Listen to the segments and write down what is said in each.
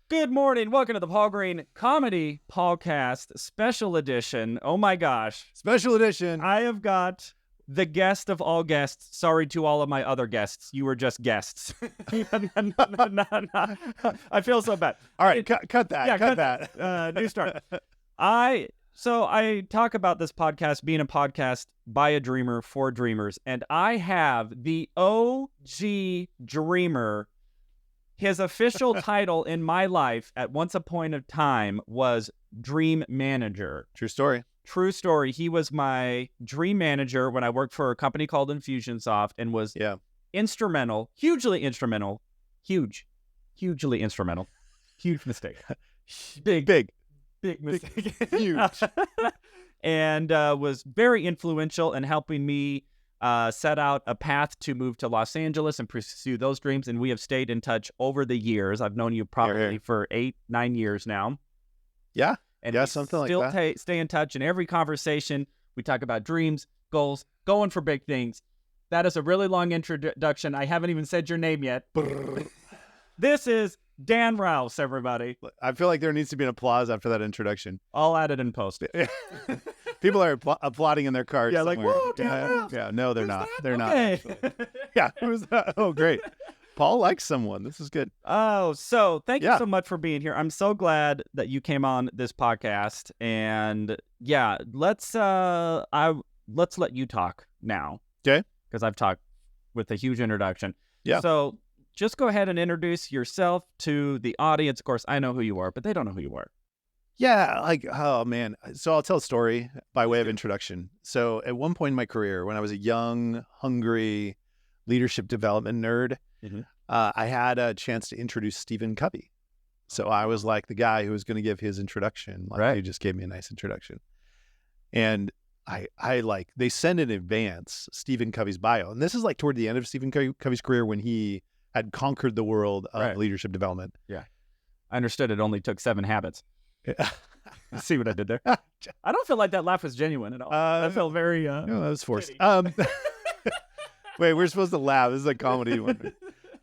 Good morning. Welcome to the Paul Green Comedy Podcast Special Edition. Oh my gosh. Special edition. I have got the guest of all guests. Sorry to all of my other guests. You were just guests. I feel so bad. All right, cut that. Yeah, cut that. New start. I talk about this podcast being a podcast by a dreamer for dreamers, and I have the OG dreamer. His official title in my life at once a point of time was Dream Manager. True story. True story. He was my dream manager when I worked for a company called Infusionsoft and was instrumental, hugely instrumental, hugely instrumental. Huge mistake. Big mistake. Huge. And was very influential in helping me set out a path to move to Los Angeles and pursue those dreams. And we have stayed in touch over the years. I've known you probably for 8-9 years now. Yeah. And yeah, we something like still that. Stay in touch. In every conversation, we talk about dreams, goals, going for big things. That is a really long introduction. I haven't even said your name yet. This is Dan Rouse, everybody. I feel like there needs to be an applause after that introduction. I'll add it in post. People are applauding in their cars. Yeah, somewhere. like, whoa, Dan Rouse. Yeah, no, they're not. They're not. Okay. Yeah, who's that? Oh, great. Paul likes someone. This is good. Oh, so thank you so much for being here. I'm so glad that you came on this podcast. And yeah, let's let you talk now. Okay. Because I've talked with a huge introduction. Yeah. So just go ahead and introduce yourself to the audience. Of course, I know who you are, but they don't know who you are. Yeah, oh man. So I'll tell a story by way of introduction. So at one point in my career, when I was a young, hungry leadership development nerd, I had a chance to introduce Stephen Covey. So I was like the guy who was going to give his introduction. He just gave me a nice introduction. And they send in advance Stephen Covey's bio. And this is like toward the end of Stephen Covey's career when he had conquered the world of leadership development. Yeah. I understood it only took 7 habits. See what I did there? I don't feel like that laugh was genuine at all. I felt very... no, that was forced. Wait, we're supposed to laugh. This is a comedy one.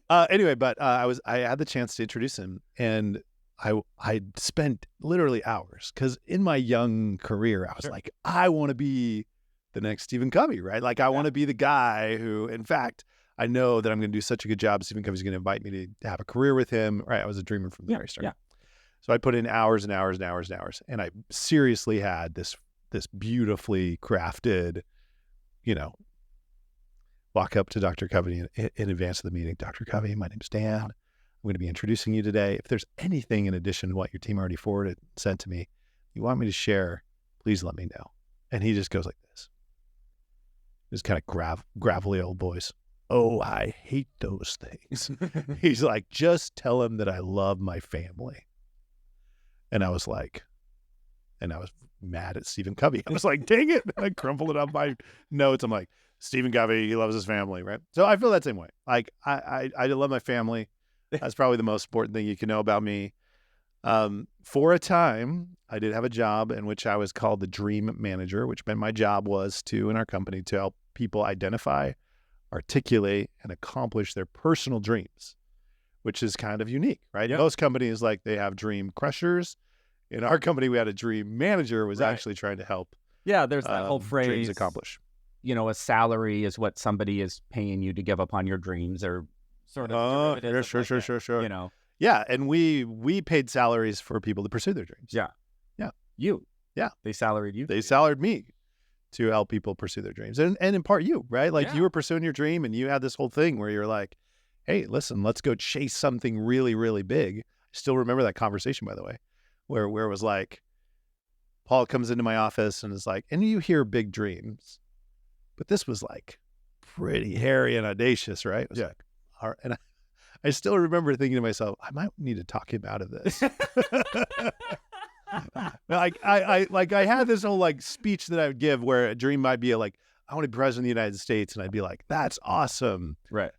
Anyway, but I had the chance to introduce him, and I spent literally hours, because in my young career, I was like, I want to be the next Stephen Covey, right? Like, I want to be the guy who, in fact, I know that I'm going to do such a good job. Stephen Covey's going to invite me to have a career with him, right? I was a dreamer from the very start. Yeah. So I put in hours and hours and hours and hours, and I seriously had this beautifully crafted, walk up to Dr. Covey in advance of the meeting. Dr. Covey, my name's Dan. I'm going to be introducing you today. If there's anything in addition to what your team already sent to me, you want me to share, please let me know. And he just goes like this. This kind of gravelly old voice. Oh, I hate those things. He's like, just tell him that I love my family. And I was mad at Stephen Covey. I was like, dang it. I crumpled it up my notes. I'm like, Stephen Covey, he loves his family, right? So I feel that same way. Like, I love my family. That's probably the most important thing you can know about me. For a time, I did have a job in which I was called the Dream Manager, which meant my job was in our company, to help people identify, articulate, and accomplish their personal dreams, which is kind of unique, right? Yep. Most companies, they have dream crushers. In our company, we had a dream manager who was actually trying to help. Yeah, there's that whole phrase, dreams accomplish. A salary is what somebody is paying you to give up on your dreams, or sort of. Sure. Yeah, and we paid salaries for people to pursue their dreams. Yeah. You. Yeah. They salaried you. They salaried me to help people pursue their dreams. And in part you, right? You were pursuing your dream, and you had this whole thing where you're like, hey, listen, let's go chase something really, really big. I still remember that conversation, by the way, where it was like, Paul comes into my office and is like, and you hear big dreams, but this was like pretty hairy and audacious, right? It was like, all right. And I still remember thinking to myself, I might need to talk him out of this. I had this whole speech that I would give where a dream might be like, I want to be president of the United States. And I'd be like, that's awesome. Right.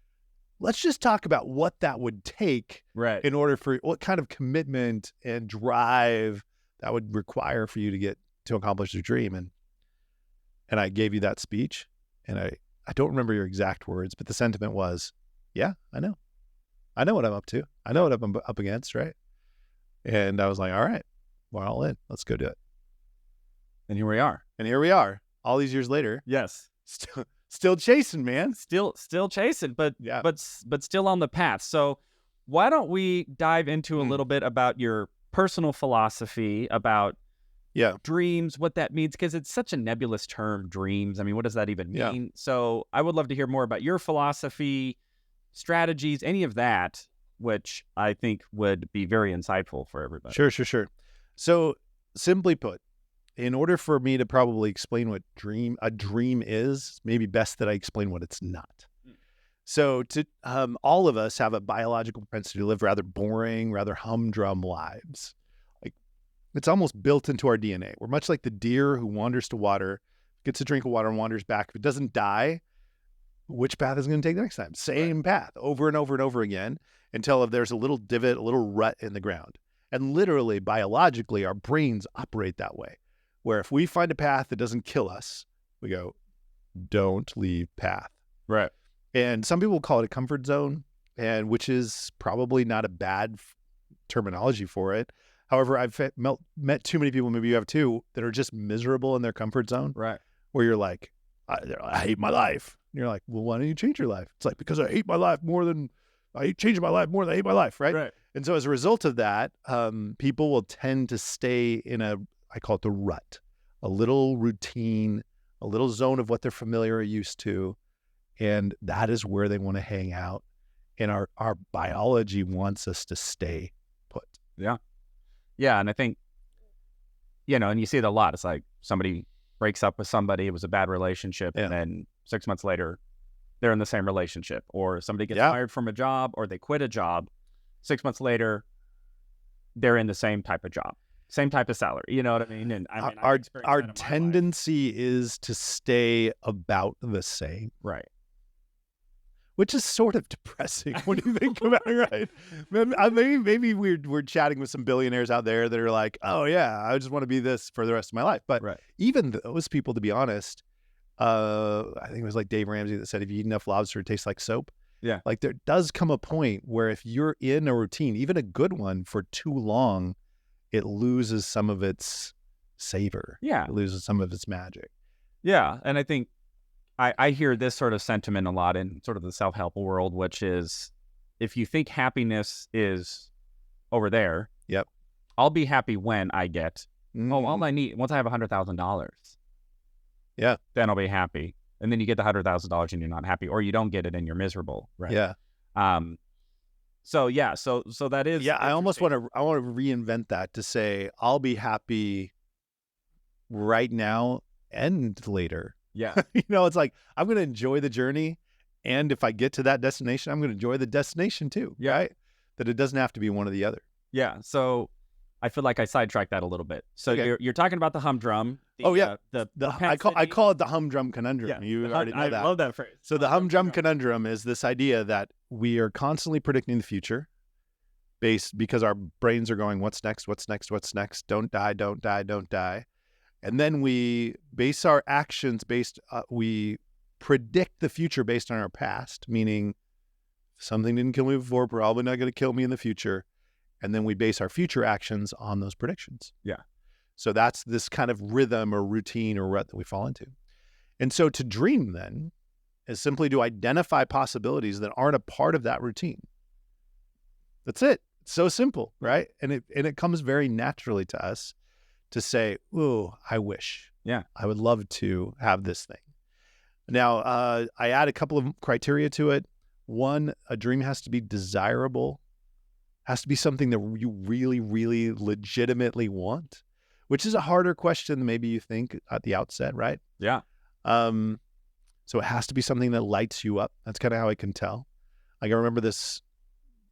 Let's just talk about what that would take in order for what kind of commitment and drive that would require for you to get to accomplish your dream. And I gave you that speech, and I don't remember your exact words, but the sentiment was, yeah, I know what I'm up to. I know what I'm up against, right? And I was like, all right, we're all in. Let's go do it. And here we are. And here we are, all these years later, Yes. still chasing, man. Still chasing, but Yeah. but still on the path. So why don't we dive into a little bit about your personal philosophy about dreams, what that means, because it's such a nebulous term, dreams. I mean, what does that even mean? Yeah. So I would love to hear more about your philosophy, strategies, any of that, which I think would be very insightful for everybody. Sure. So simply put, in order for me to probably explain what a dream is, maybe best that I explain what it's not. So all of us have a biological propensity to live rather boring, rather humdrum lives. Like, it's almost built into our DNA. We're much like the deer who wanders to water, gets a drink of water and wanders back. If it doesn't die, which path is it going to take the next time? Same path over and over and over again until there's a little divot, a little rut in the ground. And literally, biologically, our brains operate that way, where if we find a path that doesn't kill us, we go, don't leave path. Right. And some people call it a comfort zone, and which is probably not a bad terminology for it. However, I've met too many people, maybe you have too, that are just miserable in their comfort zone. Right. Where you're like, I hate my life. And you're like, well, why don't you change your life? It's like, because I hate my life more than I hate changing my life more than I hate my life. Right. And so as a result of that, people will tend to stay in I call it the rut, a little routine, a little zone of what they're familiar or used to. And that is where they want to hang out. And our biology wants us to stay put. Yeah. Yeah. And I think, and you see it a lot. It's like somebody breaks up with somebody. It was a bad relationship. And then 6 months later, they're in the same relationship. Or somebody gets fired from a job, or they quit a job. 6 months later, they're in the same type of job, same type of salary. You know what I mean? And I mean, our tendency is to stay about the same. Right. Which is sort of depressing when you think about it, right? Maybe we're chatting with some billionaires out there that are like, oh yeah, I just want to be this for the rest of my life. But even those people, to be honest, I think it was like Dave Ramsey that said, if you eat enough lobster, it tastes like soap. Yeah. Like there does come a point where if you're in a routine, even a good one, for too long, it loses some of its savor. Yeah. It loses some of its magic. Yeah. And I think I hear this sort of sentiment a lot in sort of the self-help world, which is, if you think happiness is over there, I'll be happy when I get, all I need, once I have $100,000, then I'll be happy. And then you get the $100,000 and you're not happy, or you don't get it and you're miserable. Right. Yeah. So that is. Yeah. I want to reinvent that to say, I'll be happy right now and later. Yeah. It's like, I'm going to enjoy the journey. And if I get to that destination, I'm going to enjoy the destination too. Yeah. Right. That it doesn't have to be one or the other. Yeah. So I feel like I sidetracked that a little bit. So you're talking about the humdrum. I call it the humdrum conundrum. Yeah, you already know that. I love that phrase. So the humdrum conundrum is this idea that we are constantly predicting the future because our brains are going, what's next? What's next? What's next? Don't die, don't die, don't die. And then we base our actions we predict the future based on our past, meaning if something didn't kill me before, probably not going to kill me in the future. And then we base our future actions on those predictions. Yeah. So that's this kind of rhythm or routine or rut that we fall into. And so to dream then is simply to identify possibilities that aren't a part of that routine. That's it. It's so simple, right? And it comes very naturally to us to say, ooh, I wish. Yeah. I would love to have this thing. Now, I add a couple of criteria to it. One, a dream has to be desirable, has to be something that you really, really legitimately want, which is a harder question than maybe you think at the outset, right? Yeah. So it has to be something that lights you up. That's kind of how I can tell. Like, I remember this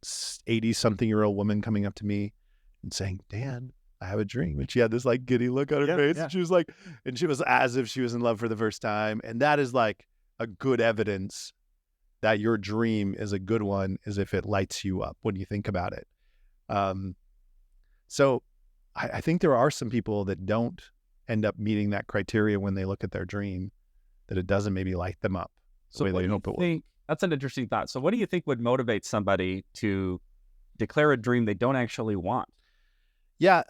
80-something-year-old woman coming up to me and saying, Dan, I have a dream. And she had this like giddy look on her face. Yeah. And she was like, and she was as if she was in love for the first time. And that is like a good evidence that your dream is a good one, is if it lights you up when you think about it. So I think there are some people that don't end up meeting that criteria when they look at their dream, that it doesn't maybe light them up the way they hope it will. That's an interesting thought. So what do you think would motivate somebody to declare a dream they don't actually want? Yeah,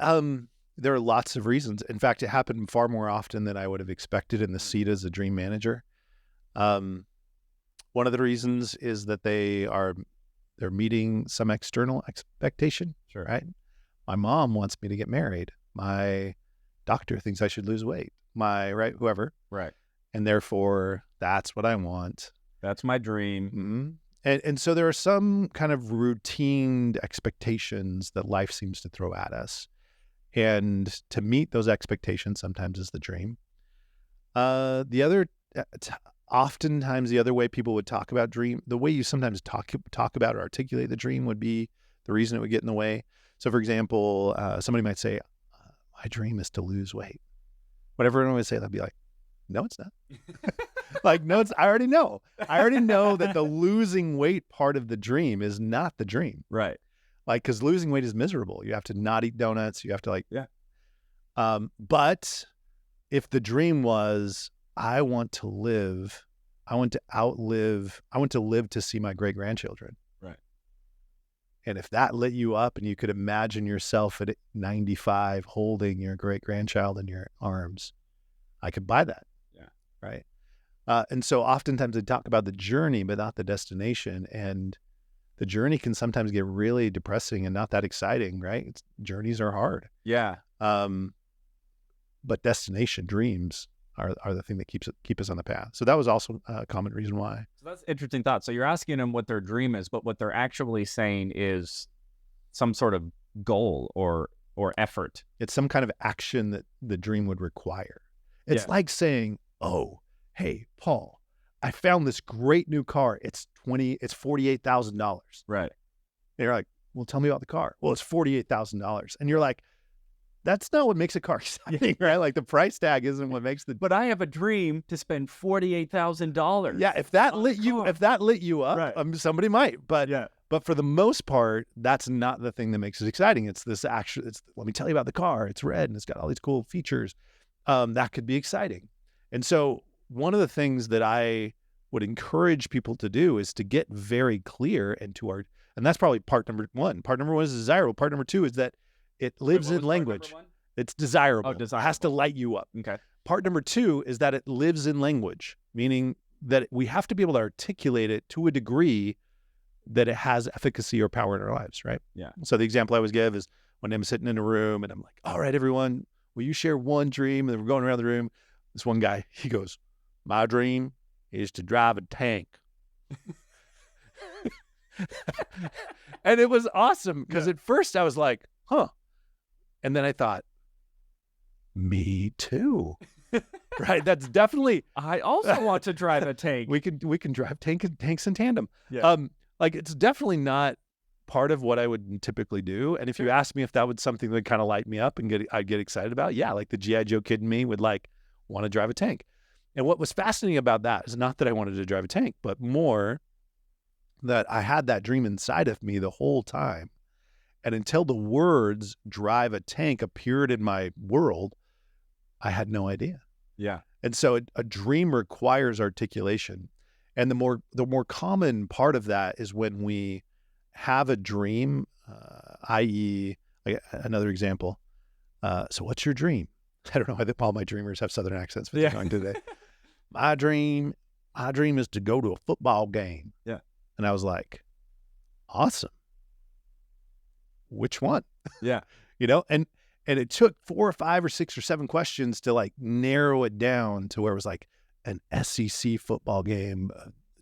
there are lots of reasons. In fact, it happened far more often than I would have expected in the seat as a dream manager. Um, one of the reasons is that they're meeting some external expectation, Sure. right? My mom wants me to get married. My doctor thinks I should lose weight. Whoever. Right. And therefore, that's what I want. That's my dream. Mm-hmm. And so there are some kind of routine expectations that life seems to throw at us. And to meet those expectations sometimes is the dream. Oftentimes the other way people would talk about dream, the way you sometimes talk about or articulate the dream would be the reason it would get in the way. So for example, somebody might say, my dream is to lose weight. Whatever everyone would say, they'd be like, no, it's not. Like, no, I already know. I already know that the losing weight part of the dream is not the dream. Right. Like, because losing weight is miserable. You have to not eat donuts. You have to Yeah. But if the dream was, I want to live to see my great grandchildren. Right. And if that lit you up and you could imagine yourself at 95 holding your great grandchild in your arms, I could buy that. Yeah. Right. And so oftentimes they talk about the journey, but not the destination. And the journey can sometimes get really depressing and not that exciting, right? Journeys are hard. Yeah. But destination dreams are the thing that keep us on the path. So that was also a common reason why. So that's an interesting thought. So you're asking them what their dream is, but what they're actually saying is some sort of goal or effort. It's some kind of action that the dream would require. It's like saying, oh, hey, Paul, I found this great new car. It's $48,000. Right. And you're like, well, tell me about the car. Well, it's $48,000. And you're like, that's not what makes a car exciting, right? Like the price tag isn't what makes the. But I have a dream to spend $48,000. Yeah, if that lit you up, right. Somebody might. But yeah. But for the most part, that's not the thing that makes it exciting. It's this action. Let me tell you about the car. It's red and it's got all these cool features. That could be exciting. And so one of the things that I would encourage people to do is to get very clear and that's probably part number one. Part number one is desirable. Part number two is that it lives in language. It's desirable. Oh, desirable. It has to light you up. Okay. Part number two is that it lives in language, meaning that we have to be able to articulate it to a degree that it has efficacy or power in our lives, right? Yeah. So the example I always give is when I'm sitting in a room and I'm like, all right, everyone, will you share one dream? And then we're going around the room. This one guy, he goes, my dream is to drive a tank. And it was awesome because at first I was like, huh. And then I thought, me too. Right? That's definitely. I also want to drive a tank. We can drive tanks in tandem. Yeah. Like it's definitely not part of what I would typically do. And if you asked me if that was something that would kind of light me up and I'd get excited about, yeah, like the G.I. Joe kid in me would like want to drive a tank. And what was fascinating about that is not that I wanted to drive a tank, but more that I had that dream inside of me the whole time. And until the words drive a tank appeared in my world, I had no idea. Yeah. And so a dream requires articulation. And the more common part of that is when we have a dream, i.e., like another example. So what's your dream? I don't know why all my dreamers have Southern accents, but they're going today. My dream is to go to a football game. Yeah. And I was like, awesome. Which one? Yeah. And it took 4 or 5 or 6 or 7 questions to like narrow it down to where it was like an SEC football game,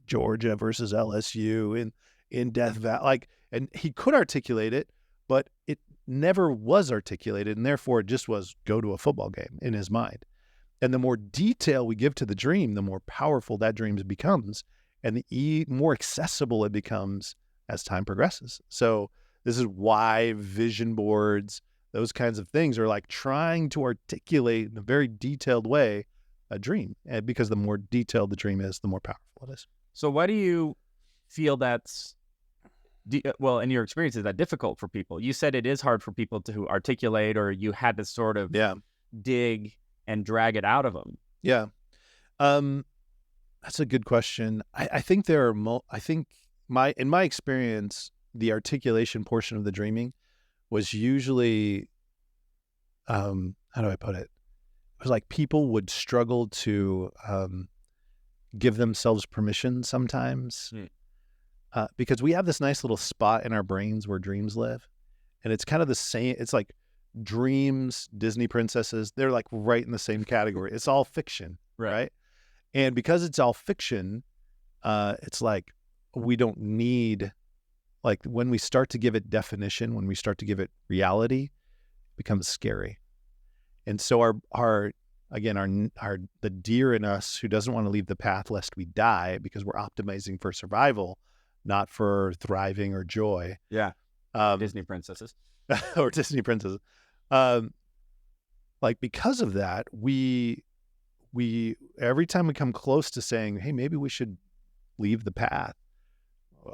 Georgia versus LSU in Death Valley. Like, and he could articulate it, but it never was articulated. And therefore it just was go to a football game in his mind. And the more detail we give to the dream, the more powerful that dream becomes and the more accessible it becomes as time progresses. So this is why vision boards, those kinds of things are like trying to articulate in a very detailed way a dream. And because the more detailed the dream is, the more powerful it is. So why do you feel that's, in your experience, is that difficult for people? You said it is hard for people to articulate, or you had to sort of dig and drag it out of them. Yeah. That's a good question. I think there are, in my experience, the articulation portion of the dreaming was usually how do I put it? It was like people would struggle to give themselves permission sometimes because we have this nice little spot in our brains where dreams live. And it's kind of the same. It's like dreams, Disney princesses, they're like right in the same category. It's all fiction, right? And because it's all fiction, it's like we don't need, like when we start to give it definition, when we start to give it reality, it becomes scary. And so our the deer in us who doesn't want to leave the path lest we die because we're optimizing for survival, not for thriving or joy. Yeah. Disney princesses. Or Disney princesses. Like because of that, we every time we come close to saying, hey, maybe we should leave the path,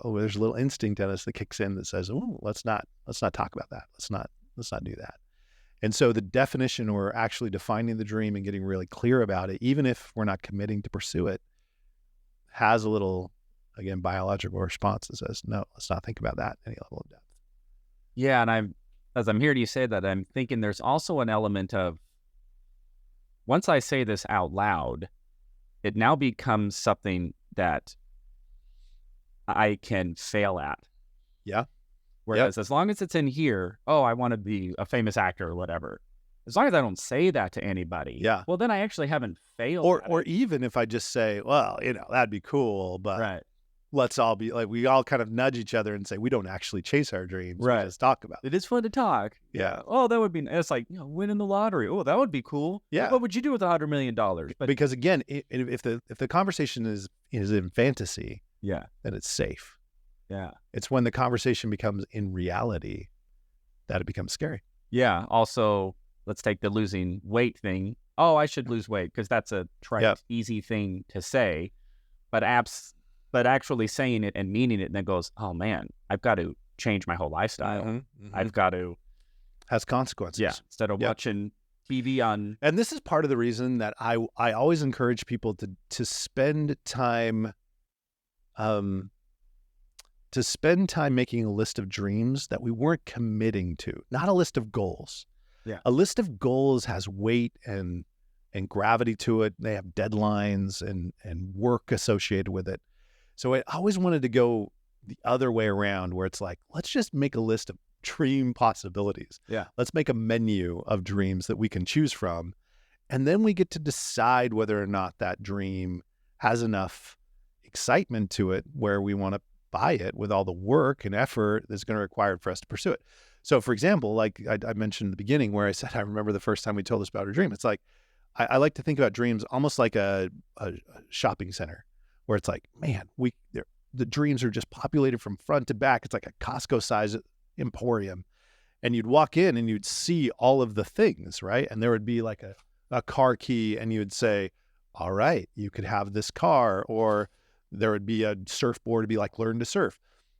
there's a little instinct in us that kicks in that says, oh, let's not talk about that. Let's not do that. And so the definition, or actually defining the dream and getting really clear about it, even if we're not committing to pursue it, has a little, again, biological response that says, no, let's not think about that at any level of depth. Yeah. And as I'm hearing you say that, I'm thinking there's also an element of, once I say this out loud, it now becomes something that I can fail at. Yeah. Whereas as long as it's in here, oh, I want to be a famous actor or whatever. As long as I don't say that to anybody, well, then I actually haven't failed. Or even if I just say, well, that'd be cool, but let's all be like, we all kind of nudge each other and say, we don't actually chase our dreams. Right. We just talk about it. It is fun to talk. Yeah. Oh, that would be, it's like, winning the lottery. Oh, that would be cool. Yeah. What would you do with $100 million? But because again, if the conversation is in fantasy, then it's safe. Yeah. It's when the conversation becomes in reality that it becomes scary. Yeah. Also, let's take the losing weight thing. Oh, I should lose weight because that's a trite, easy thing to say. But actually saying it and meaning it, and then goes, oh man, I've got to change my whole lifestyle. Mm-hmm. I've got to. Has consequences. Yeah. Instead of watching TV on. And this is part of the reason that I always encourage people to spend time making a list of dreams that we weren't committing to, not a list of goals. Yeah. A list of goals has weight and gravity to it. They have deadlines and work associated with it. So I always wanted to go the other way around, where it's like, let's just make a list of dream possibilities. Yeah. Let's make a menu of dreams that we can choose from. And then we get to decide whether or not that dream has enough excitement to it where we want to buy it with all the work and effort that's going to require for us to pursue it. So for example, like I mentioned in the beginning where I said, I remember the first time we told us about our dream. It's like, I like to think about dreams almost like a shopping center where it's like, man, the dreams are just populated from front to back. It's like a Costco size emporium. And you'd walk in and you'd see all of the things, right? And there would be like a car key and you would say, all right, you could have this car, or there would be a surfboard to be like, learn to surf.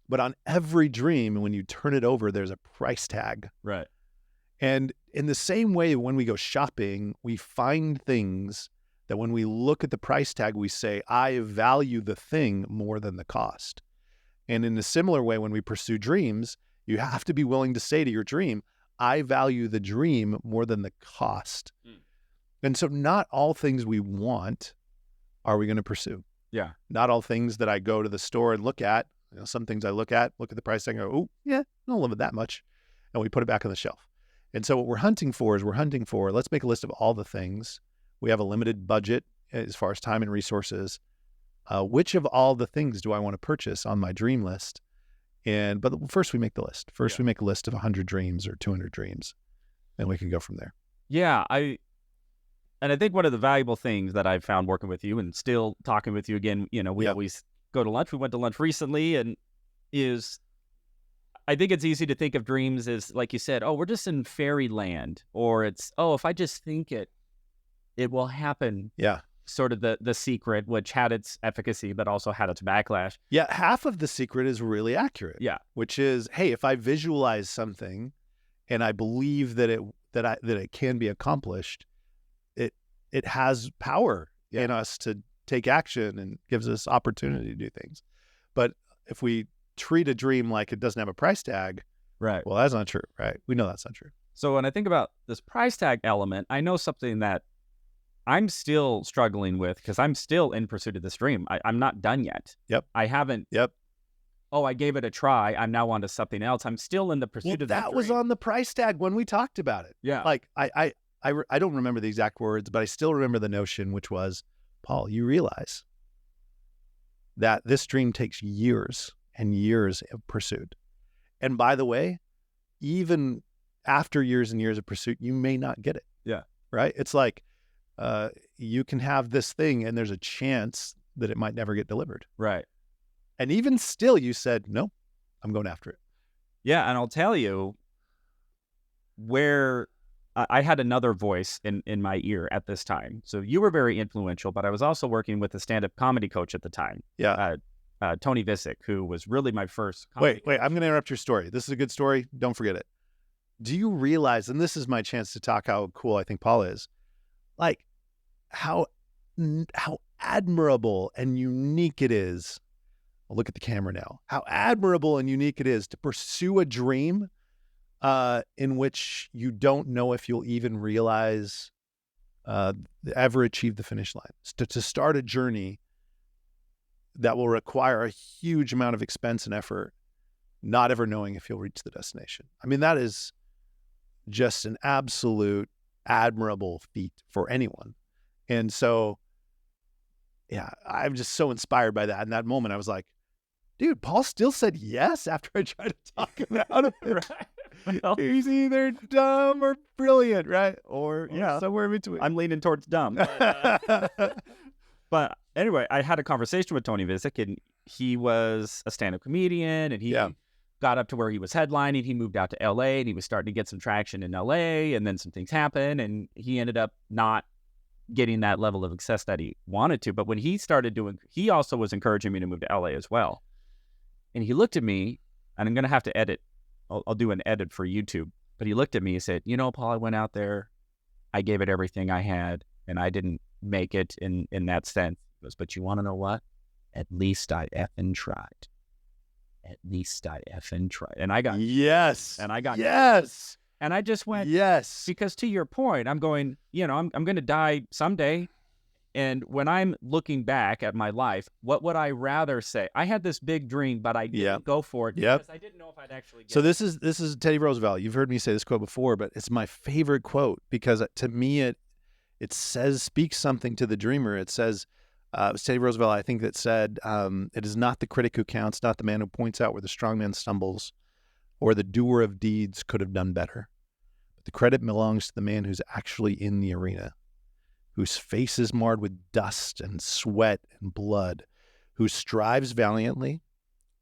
But on every dream, when you turn it over, there's a price tag. Right. And in the same way, when we go shopping, we find things that when we look at the price tag, we say, I value the thing more than the cost. And in a similar way, when we pursue dreams, you have to be willing to say to your dream, I value the dream more than the cost. And so not all things we want are we going to pursue. Yeah. Not all things that I go to the store and look at. Some things I look at the price tag and go, oh, yeah, I don't love it that much. And we put it back on the shelf. And so what we're hunting for, let's make a list of all the things. We have a limited budget as far as time and resources. Which of all the things do I want to purchase on my dream list? But first we make the list. We make a list of 100 dreams or 200 dreams, and we can go from there. Yeah. I think one of the valuable things that I've found working with you and still talking with you again, we always go to lunch. We went to lunch recently, and I think it's easy to think of dreams as, like you said, oh, we're just in fairyland, or it's, oh, if I just think it will happen. Yeah. Sort of the secret, which had its efficacy, but also had its backlash. Yeah. Half of the secret is really accurate. Yeah. Which is, hey, if I visualize something and I believe that it can be accomplished, it has power in us to take action and gives us opportunity to do things. But if we treat a dream like it doesn't have a price tag, right? Well, that's not true, right? We know that's not true. So when I think about this price tag element, I know something that I'm still struggling with because I'm still in pursuit of this dream. I'm not done yet. Yep. I haven't. Yep. Oh, I gave it a try. I'm now on to something else. I'm still in the pursuit of that that was dream. on the price tag when we talked about it. Yeah. Like I don't remember the exact words, but I still remember the notion, which was, Paul, you realize that this dream takes years and years of pursuit. And by the way, even after years and years of pursuit, you may not get it. Yeah. Right? It's like you can have this thing and there's a chance that it might never get delivered. Right. And even still, you said, no, I'm going after it. Yeah. And I'll tell you where I had another voice in my ear at this time. So you were very influential, but I was also working with a stand-up comedy coach at the time. Yeah. Tony Visick, who was really my first Wait, I'm going to interrupt your story. This is a good story. Don't forget it. Do you realize, and this is my chance to talk how cool I think Paul is, like how admirable and unique it is. I'll look at the camera now. How admirable and unique it is to pursue a dream in which you don't know if you'll even realize, ever achieve the finish line. To start a journey that will require a huge amount of expense and effort, not ever knowing if you'll reach the destination. I mean, that is just an absolute admirable feat for anyone. And so, yeah, I'm just so inspired by that. In that moment, I was like, dude, Paul still said yes after I tried to talk him out of it. Right. Well, He's either dumb or brilliant, right? Or yeah, somewhere in between. I'm leaning towards dumb. But anyway, I had a conversation with Tony Visick, and he was a stand-up comedian, and he got up to where he was headlining. He moved out to LA, and he was starting to get some traction in LA, and then some things happened, and he ended up not getting that level of success that he wanted to. But when he started doing, he also was encouraging me to move to LA as well. And he looked at me, and I'm going to have to edit. I'll do an edit for YouTube. But he looked at me and said, you know, Paul, I went out there, I gave it everything I had, and I didn't make it in that sense. He goes, but you want to know what? At least I effing tried. At least I effing tried. And I got yes. And I got yes. And I just went, yes. Because to your point, I'm going, you know, I'm going to die someday. And when I'm looking back at my life, what would I rather say? I had this big dream, but I didn't go for it because I didn't know if I'd actually get it. So this is Teddy Roosevelt. You've heard me say this quote before, but it's my favorite quote because to me it speaks something to the dreamer. It says, it was Teddy Roosevelt, I think, that said, it is not the critic who counts, not the man who points out where the strong man stumbles, or the doer of deeds could have done better. But the credit belongs to the man who's actually in the arena, whose face is marred with dust and sweat and blood, who strives valiantly,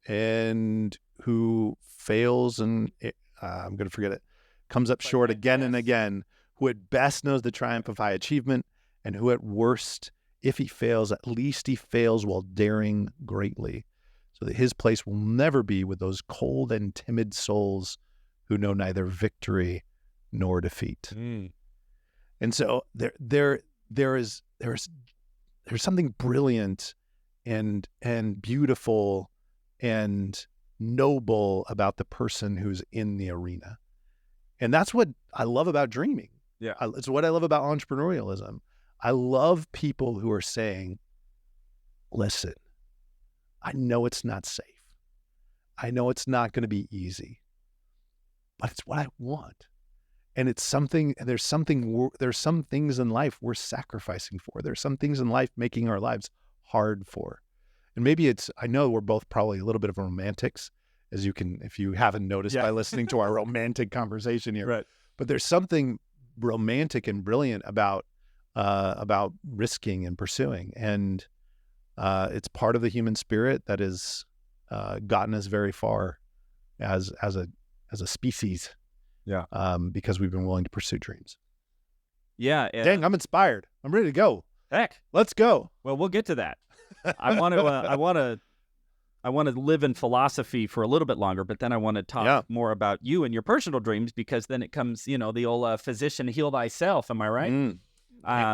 and who fails and, I'm going to forget it, comes up short again and again, who at best knows the triumph of high achievement, and who at worst, if he fails, at least he fails while daring greatly, so that his place will never be with those cold and timid souls who know neither victory nor defeat. And so there's something brilliant and beautiful and noble about the person who's in the arena. And that's what I love about dreaming. Yeah. It's what I love about entrepreneurialism. I love people who are saying, listen, I know it's not safe. I know it's not going to be easy, but it's what I want. And it's something, there's some things in life we're sacrificing for. There's some things in life making our lives hard for. And maybe I know we're both probably a little bit of romantics, as you can, if you haven't noticed by listening to our romantic conversation here. Right. But there's something romantic and brilliant about risking and pursuing. And it's part of the human spirit that has gotten us very far as a species. Yeah. Because we've been willing to pursue dreams. Yeah. Dang, I'm inspired. I'm ready to go. Heck. Let's go. Well, we'll get to that. I want to live in philosophy for a little bit longer, but then I want to talk more about you and your personal dreams, because then it comes, the old physician, heal thyself. Am I right?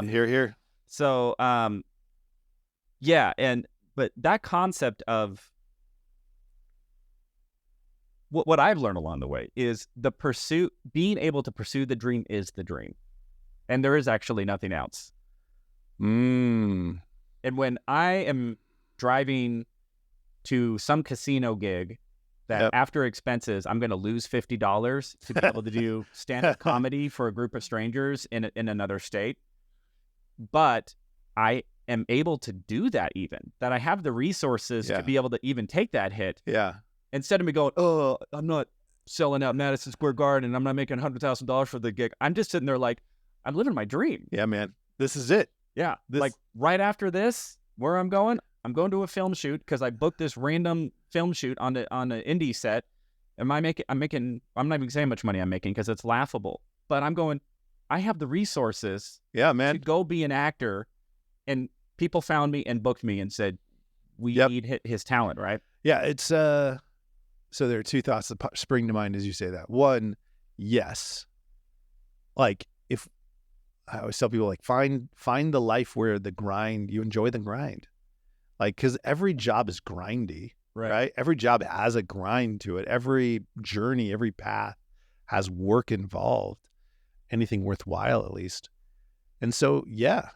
Here. So, but that concept of what I've learned along the way is being able to pursue the dream is the dream. And there is actually nothing else. And when I am driving to some casino gig that after expenses, I'm going to lose $50 to be able to do stand-up comedy for a group of strangers in another state. But I am able to do that that I have the resources to be able to even take that hit. Yeah. Instead of me going, oh, I'm not selling out Madison Square Garden, I'm not making $100,000 for the gig. I'm just sitting there like, I'm living my dream. Yeah, man. This is it. Yeah. Like right after this, where I'm going to a film shoot because I booked this random film shoot on an indie set. I'm not even saying how much money I'm making because it's laughable. But I'm going, I have the resources to go be an actor. And people found me and booked me and said, we need his talent, right? Yeah, it's so there are two thoughts that spring to mind as you say that. One, yes. Like if I always tell people like find the life where you enjoy the grind. Like cuz every job is grindy, right? Every job has a grind to it. Every journey, every path has work involved. Anything worthwhile at least. And so, yeah,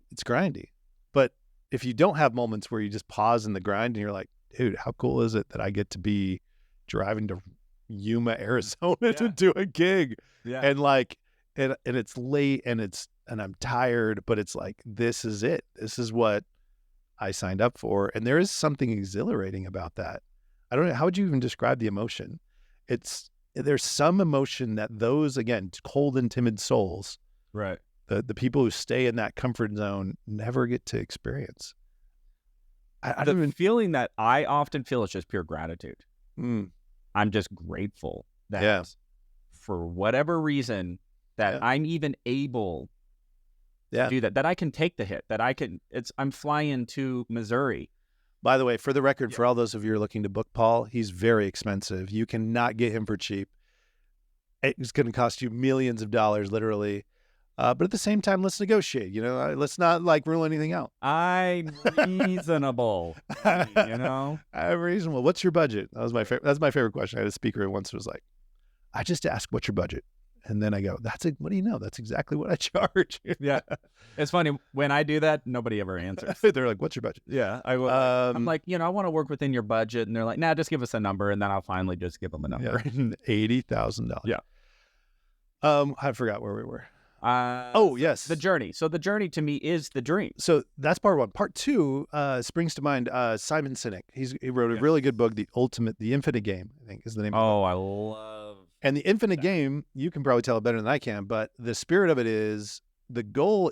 it's grindy. But if you don't have moments where you just pause in the grind and you're like, dude, how cool is it that I get to be driving to Yuma, Arizona to do a gig? Yeah. And like, and it's late and I'm tired, but it's like, this is it. This is what I signed up for. And there is something exhilarating about that. I don't know. How would you even describe the emotion? There's some emotion that those, again, cold and timid souls, right? The people who stay in that comfort zone never get to experience. The feeling that I often feel is just pure gratitude. I'm just grateful that for whatever reason that I'm even able to do that I can take the hit, I'm flying to Missouri. By the way, for the record, for all those of you who are looking to book Paul, he's very expensive. You cannot get him for cheap. It's going to cost you millions of dollars, literally. But at the same time, let's negotiate. Let's not like rule anything out. I'm reasonable. I'm reasonable. What's your budget? That's my favorite question. I had a speaker who once was like, I just ask, what's your budget? And then I go, what do you know? That's exactly what I charge. Yeah. It's funny. When I do that, nobody ever answers. They're like, what's your budget? Yeah. I'm like, I want to work within your budget. And they're like, nah, just give us a number. And then I'll finally just give them a number. $80,000. Yeah. I forgot where we were. Yes. The journey. So the journey to me is the dream. So that's part one. Part two springs to mind Simon Sinek. He wrote a really good book, The Infinite Game, I think is the name of it. Oh, I love. And the Infinite Game, you can probably tell it better than I can, but the spirit of it is the goal.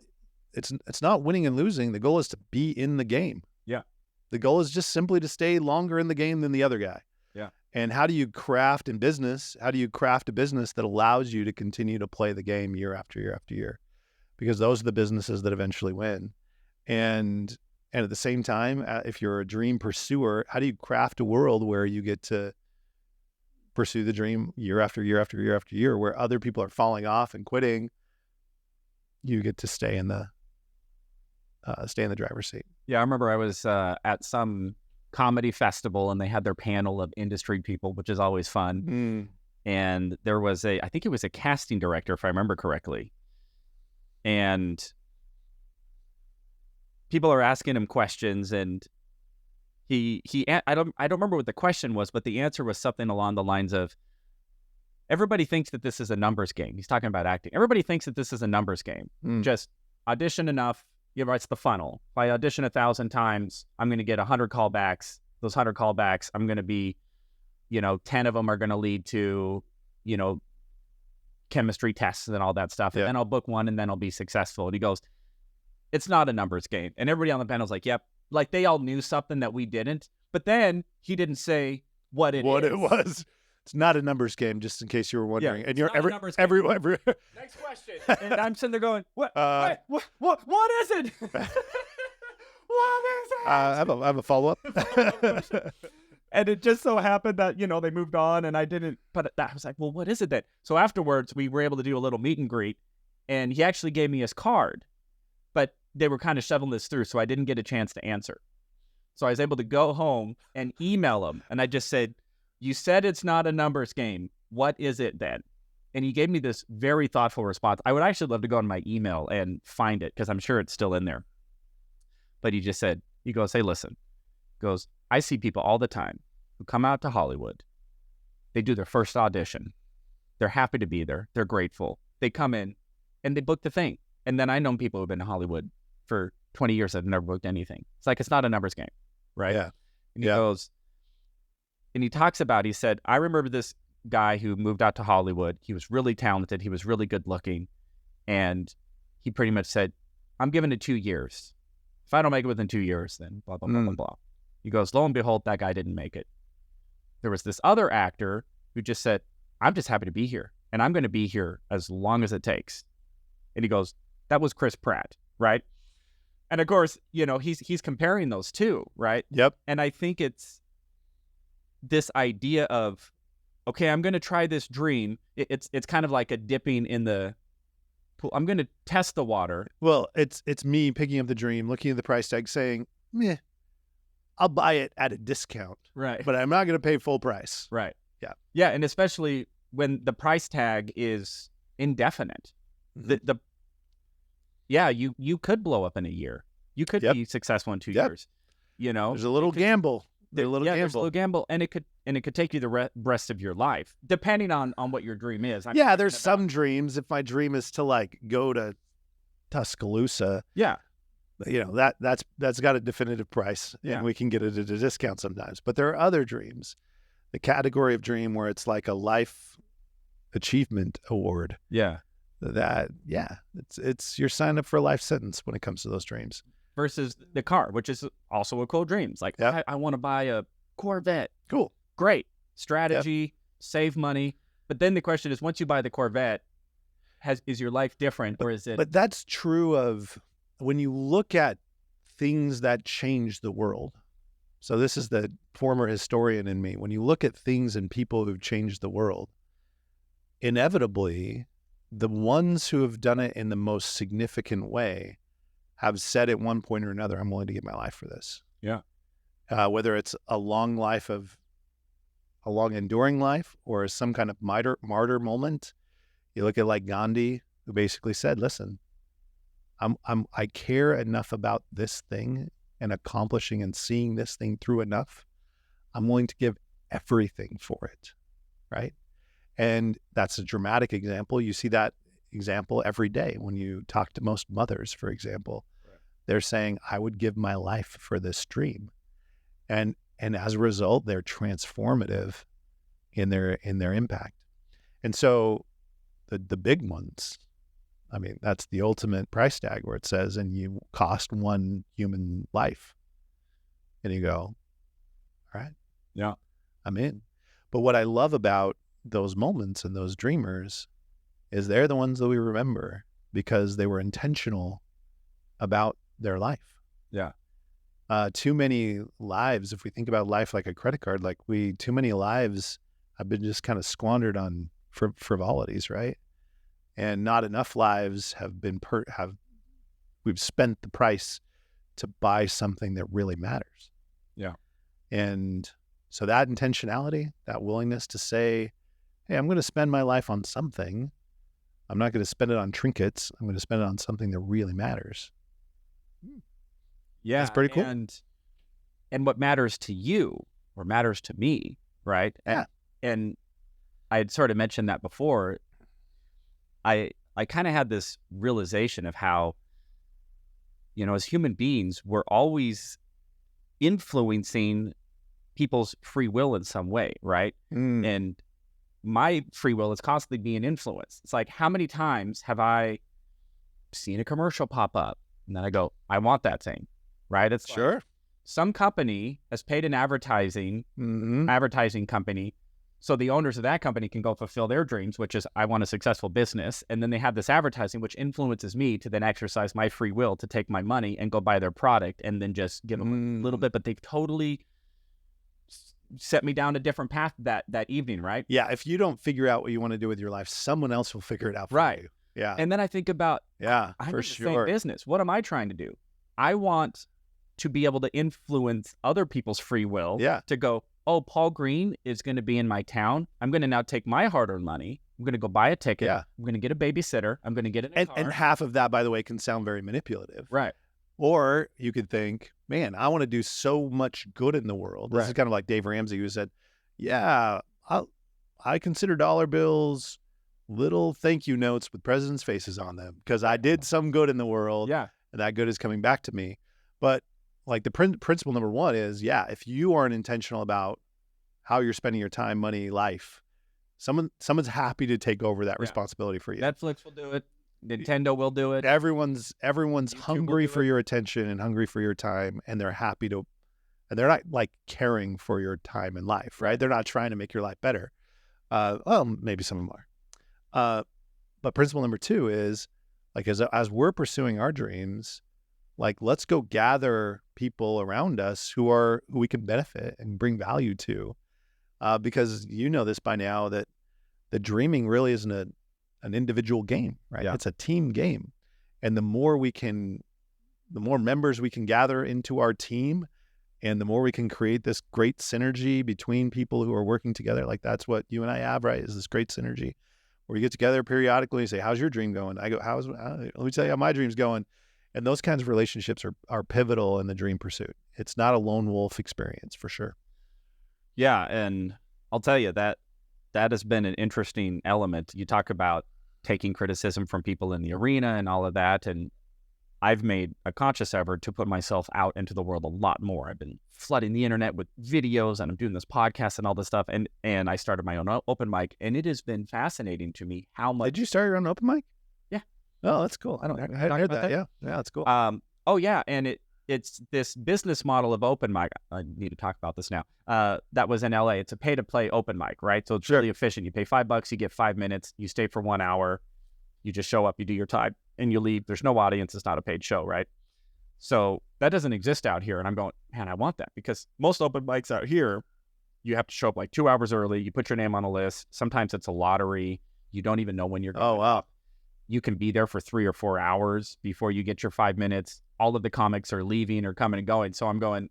It's not winning and losing. The goal is to be in the game. Yeah. The goal is just simply to stay longer in the game than the other guy. Yeah. And how do you craft a business that allows you to continue to play the game year after year after year? Because those are the businesses that eventually win. And at the same time, if you're a dream pursuer, how do you craft a world where you get to pursue the dream year after year after year after year, where other people are falling off and quitting? You get to stay in the driver's seat. Yeah, I remember I was at some comedy festival and they had their panel of industry people, which is always fun. And there was I think it was a casting director, if I remember correctly. And people are asking him questions, and I don't remember what the question was, but the answer was something along the lines of, everybody thinks that this is a numbers game. He's talking about acting. Everybody thinks that this is a numbers game. Just audition enough. It's the funnel. If I audition 1,000 times, I'm going to get 100 callbacks. Those 100 callbacks, I'm going to be, 10 of them are going to lead to, chemistry tests and all that stuff. And then I'll book one and then I'll be successful. And he goes, it's not a numbers game. And everybody on the panel's like, yep. Like they all knew something that we didn't. But then he didn't say what it was. It's not a numbers game, just in case you were wondering. And you're every Next question. And I'm sitting there going, what is it? What is it? I have a follow-up. And it just so happened that, they moved on and I didn't, but I was like, well, what is it then? So afterwards, we were able to do a little meet and greet, and he actually gave me his card, but they were kind of shoveling this through, so I didn't get a chance to answer. So I was able to go home and email him, and I just said, You said it's not a numbers game. What is it then? And he gave me this very thoughtful response. I would actually love to go on my email and find it because I'm sure it's still in there. But he just said, he goes, hey, listen. He goes, I see people all the time who come out to Hollywood. They do their first audition. They're happy to be there. They're grateful. They come in and they book the thing. And then I know people who've been to Hollywood for 20 years that have never booked anything. It's like, it's not a numbers game, right? Yeah. And he goes, and he talks about, he said, I remember this guy who moved out to Hollywood. He was really talented. He was really good looking. And he pretty much said, I'm giving it 2 years. If I don't make it within 2 years, then blah, blah, blah, blah, blah. He goes, lo and behold, that guy didn't make it. There was this other actor who just said, I'm just happy to be here. And I'm going to be here as long as it takes. And he goes, that was Chris Pratt, right? And of course, you know, he's comparing those two, right? Yep. And I think it's this idea of, okay, I'm going to try this dream. It's kind of like a dipping in the pool. I'm going to test the water. Well, it's me picking up the dream, looking at the price tag, saying, meh, I'll buy it at a discount, Right. but I'm not going to pay full price. Right. Yeah. Yeah. And especially when the price tag is indefinite. Mhm. You could blow up in a year. You could Yep. be successful in 2 Yep. years. You know, There's a little gamble. There's a little there's a gamble. little gamble, and it could take you the rest of your life, depending on what your dream is. I'm Yeah, there's talking about- some dreams. If my dream is to like go to Tuscaloosa, Yeah. you know, that's got a definitive price, Yeah. and we can get it at a discount sometimes. But there are other dreams, the category of dream where it's like a life achievement award. Yeah. That it's you're signed up for a life sentence when it comes to those dreams. Versus the car, which is also a cool dream. It's like, Yep. I want to buy a Corvette. Cool. Great. Strategy, save money. But then the question is, once you buy the Corvette, is your life different, or is it? But that's true of when you look at things that change the world. So this is the former historian in me. When you look at things and people who've changed the world, inevitably, the ones who have done it in the most significant way have said at one point or another, I'm willing to give my life for this. Yeah. Whether it's a long enduring life or some kind of martyr moment. You look at like Gandhi, who basically said, listen, I care enough about this thing and accomplishing and seeing this thing through enough. I'm willing to give everything for it. Right. And that's a dramatic example. You see that example every day when you talk to most mothers, for example. Right. They're saying, I would give my life for this dream. And as a result, they're transformative in their impact. And so the big ones, I mean, that's the ultimate price tag where it says, and you cost one human life. And you go, all right. Yeah. I'm in. But what I love about those moments and those dreamers is they're the ones that we remember because they were intentional about their life. Yeah. Too many lives, if we think about life like a credit card, too many lives have been just kind of squandered on frivolities, right? And not enough lives have been we've spent the price to buy something that really matters. Yeah. And so that intentionality, that willingness to say, hey, I'm going to spend my life on something. I'm not going to spend it on trinkets. I'm going to spend it on something that really matters. Yeah. That's pretty cool. And what matters to you or matters to me, right? Yeah. And I had sort of mentioned that before. I kind of had this realization of how, you know, as human beings, we're always influencing people's free will in some way, right? And my free will is constantly being influenced. It's like, how many times have I seen a commercial pop up and then I go, I want that thing, right? It's Sure. Like some company has paid an advertising company, so the owners of that company can go fulfill their dreams, which is I want a successful business. And then they have this advertising, which influences me to then exercise my free will to take my money and go buy their product and then just give them a little bit. But they've totally set me down a different path that evening, right? Yeah, if you don't figure out what you want to do with your life, someone else will figure it out for you. Yeah. And then I think about, yeah, I'm for in the sure. same business. What am I trying to do? I want to be able to influence other people's free will to go, oh, Paul Green is going to be in my town. I'm going to now take my hard-earned money. I'm going to go buy a ticket. Yeah. I'm going to get a babysitter. I'm going to get in a car. And half of that, by the way, can sound very manipulative. Right. Or you could think, man, I want to do so much good in the world. This is Right. kind of like Dave Ramsey, who said, yeah, I consider dollar bills little thank you notes with presidents' faces on them because I did some good in the world. Yeah. And that good is coming back to me. But like the principle number one is, yeah, if you aren't intentional about how you're spending your time, money, life, someone's happy to take over that responsibility for you. Netflix will do it. Nintendo will do it. Everyone's YouTube hungry will do for it. your attention and hungry for your time, and they're happy to, and they're not like caring for your time and life, right? They're not trying to make your life better. Well, maybe some of them are. But principle number two is like, as we're pursuing our dreams, like, let's go gather people around us who we can benefit and bring value to. Because you know this by now, that the dreaming really isn't an individual game, right? Yeah. It's a team game. And the more members we can gather into our team, and the more we can create this great synergy between people who are working together, like that's what you and I have, right? Is this great synergy where we get together periodically and say, how's your dream going? I go, let me tell you how my dream's going. And those kinds of relationships are pivotal in the dream pursuit. It's not a lone wolf experience for sure. Yeah. And I'll tell you that has been an interesting element. You talk about taking criticism from people in the arena and all of that. And I've made a conscious effort to put myself out into the world a lot more. I've been flooding the internet with videos, and I'm doing this podcast and all this stuff. And I started my own open mic, and it has been fascinating to me how much. Did you start your own open mic? Yeah. Oh, that's cool. I talk heard about that. Yeah, that's cool. Oh yeah, and it's this business model of open mic. I need to talk about this now. That was in LA. It's a pay-to-play open mic, right? So it's really efficient. You pay $5, you get 5 minutes, you stay for 1 hour, you just show up, you do your time, and you leave. There's no audience. It's not a paid show, right? So that doesn't exist out here. And I'm going, man, I want that, because most open mics out here, you have to show up like 2 hours early. You put your name on a list. Sometimes it's a lottery. You don't even know when you're going. Oh, wow. You can be there for 3 or 4 hours before you get your 5 minutes. All of the comics are leaving or coming and going. So I'm going,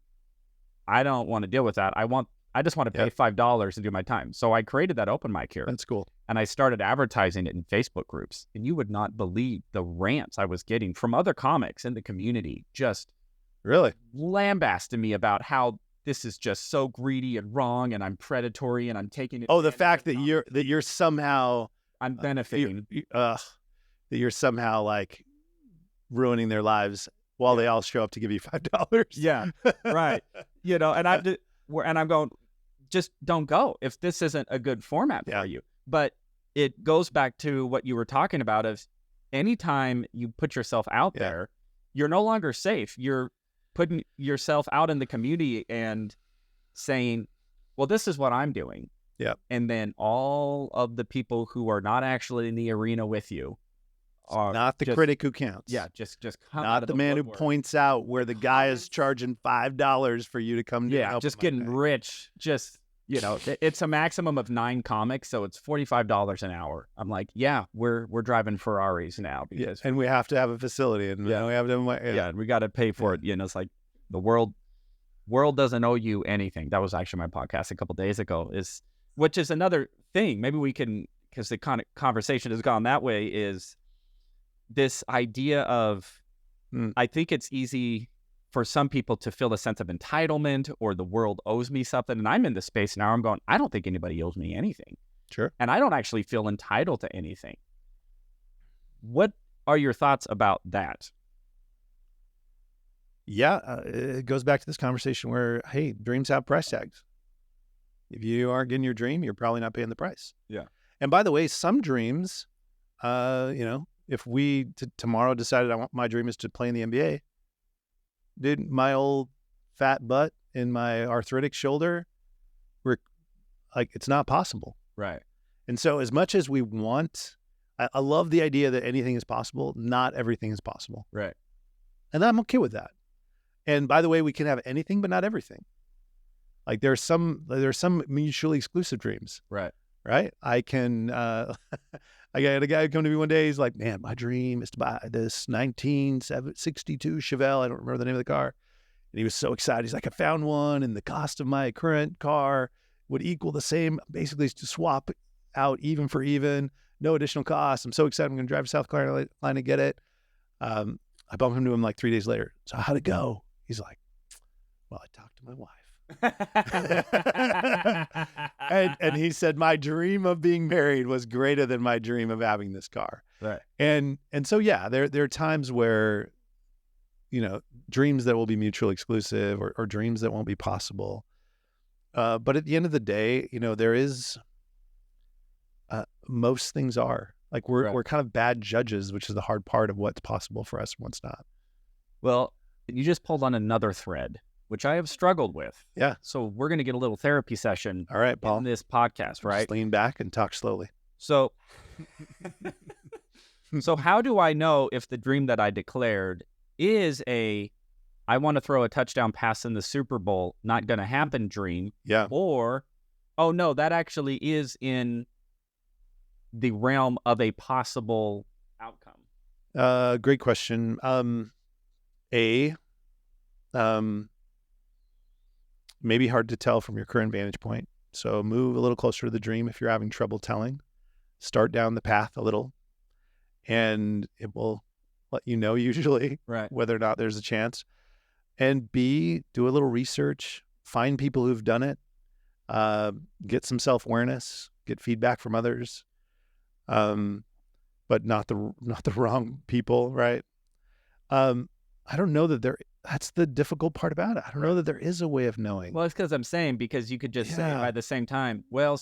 I don't want to deal with that. I just want to pay $5 and do my time. So I created that open mic here. That's cool. And I started advertising it in Facebook groups. And you would not believe the rants I was getting from other comics in the community, just really lambasting me about how this is just so greedy and wrong, and I'm predatory, and I'm taking it. Oh, the fact that you're somehow I'm benefiting. That you're somehow like ruining their lives while they all show up to give you $5. Yeah, right. And I'm going, just don't go if this isn't a good format for you. But it goes back to what you were talking about of anytime you put yourself out there, you're no longer safe. You're putting yourself out in the community and saying, well, this is what I'm doing. Yeah. And then all of the people who are not actually in the arena with you are not the critic who counts. Yeah. Just come not the man woodwork. who points out where the guy is charging $5 for you to come. Yeah. Just getting rich. Just, it's a maximum of 9 comics. So it's $45 an hour. I'm like, yeah, we're driving Ferraris now because and we have to have a facility and we have to, we got to pay for it. It's like the world doesn't owe you anything. That was actually my podcast a couple of days ago, which is another thing. Maybe we can, because the kind of conversation has gone that way, is this idea of, I think it's easy for some people to feel a sense of entitlement or the world owes me something. And I'm in this space now. I'm going, I don't think anybody owes me anything. Sure. And I don't actually feel entitled to anything. What are your thoughts about that? Yeah. It goes back to this conversation where, hey, dreams have price tags. If you aren't getting your dream, you're probably not paying the price. Yeah. And by the way, some dreams, if we tomorrow decided my dream is to play in the NBA, dude, my old fat butt and my arthritic shoulder, it's not possible. Right. And so as much as we want, I love the idea that anything is possible. Not everything is possible. Right. And I'm okay with that. And by the way, we can have anything, but not everything. Like there's some mutually exclusive dreams. Right. Right. I can, I got a guy who come to me one day. He's like, man, my dream is to buy this 1962 Chevelle. I don't remember the name of the car. And he was so excited. He's like, I found one, and the cost of my current car would equal the same, basically to swap out even for even, no additional cost. I'm so excited. I'm going to drive to South Carolina to get it. I bumped into him like 3 days later. So how'd it go? He's like, well, I talked to my wife. and he said, my dream of being married was greater than my dream of having this car. Right. And so, yeah, there are times where, dreams that will be mutually exclusive or dreams that won't be possible. But at the end of the day, there is, most things are like, we're kind of bad judges, which is the hard part of what's possible for us and what's not. Well, you just pulled on another thread, which I have struggled with. Yeah. So we're going to get a little therapy session. All right, Paul. In this podcast, right? Just lean back and talk slowly. So, so how do I know if the dream that I declared is I want to throw a touchdown pass in the Super Bowl, not going to happen dream? Yeah. Or, oh no, that actually is in the realm of a possible outcome? Great question. Maybe hard to tell from your current vantage point. So move a little closer to the dream if you're having trouble telling. Start down the path a little, and it will let you know usually whether or not there's a chance. And B, do a little research, find people who've done it, get some self-awareness, get feedback from others, but not the wrong people, right? I don't know that that's the difficult part about it. I don't know that there is a way of knowing. Well, it's because I'm saying, because you could just say by the same time, well,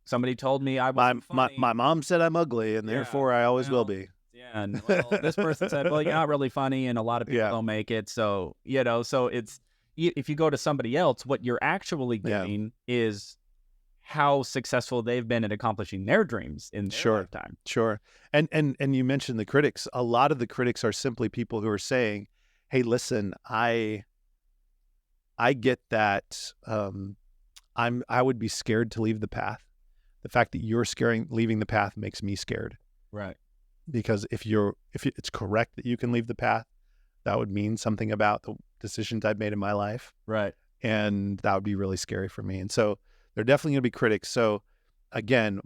somebody told me I wasn't funny. My mom said I'm ugly, and therefore I always will be. Yeah, and this person said, well, you're not really funny, and a lot of people don't make it. So, so it's, if you go to somebody else, what you're actually getting is how successful they've been at accomplishing their dreams in their lifetime. Sure. And you mentioned the critics. A lot of the critics are simply people who are saying, hey, listen, I get that. I would be scared to leave the path. The fact that you're leaving the path makes me scared. Right. Because if it's correct that you can leave the path, that would mean something about the decisions I've made in my life. Right. And that would be really scary for me. And so they're definitely going to be critics. So again,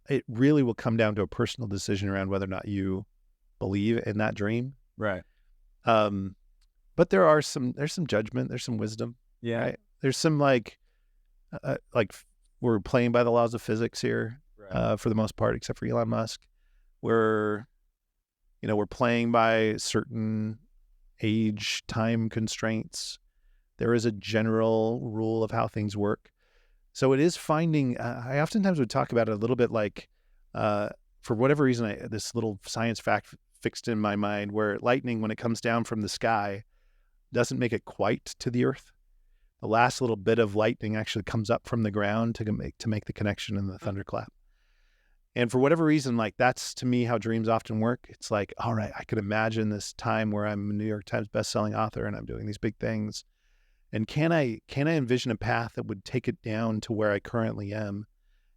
it really will come down to a personal decision around whether or not you believe in that dream. Right. But there's some judgment, there's some wisdom. Yeah. Right? There's some like we're playing by the laws of physics here, for the most part, except for Elon Musk. We're playing by certain age, time constraints. There is a general rule of how things work. So it is finding, I oftentimes would talk about it a little bit like, for whatever reason, this little science fact fixed in my mind where lightning, when it comes down from the sky, doesn't make it quite to the earth. The last little bit of lightning actually comes up from the ground to make the connection in the thunderclap. And for whatever reason, like that's to me how dreams often work. It's like, all right, I could imagine this time where I'm a New York Times bestselling author and I'm doing these big things. And can I envision a path that would take it down to where I currently am?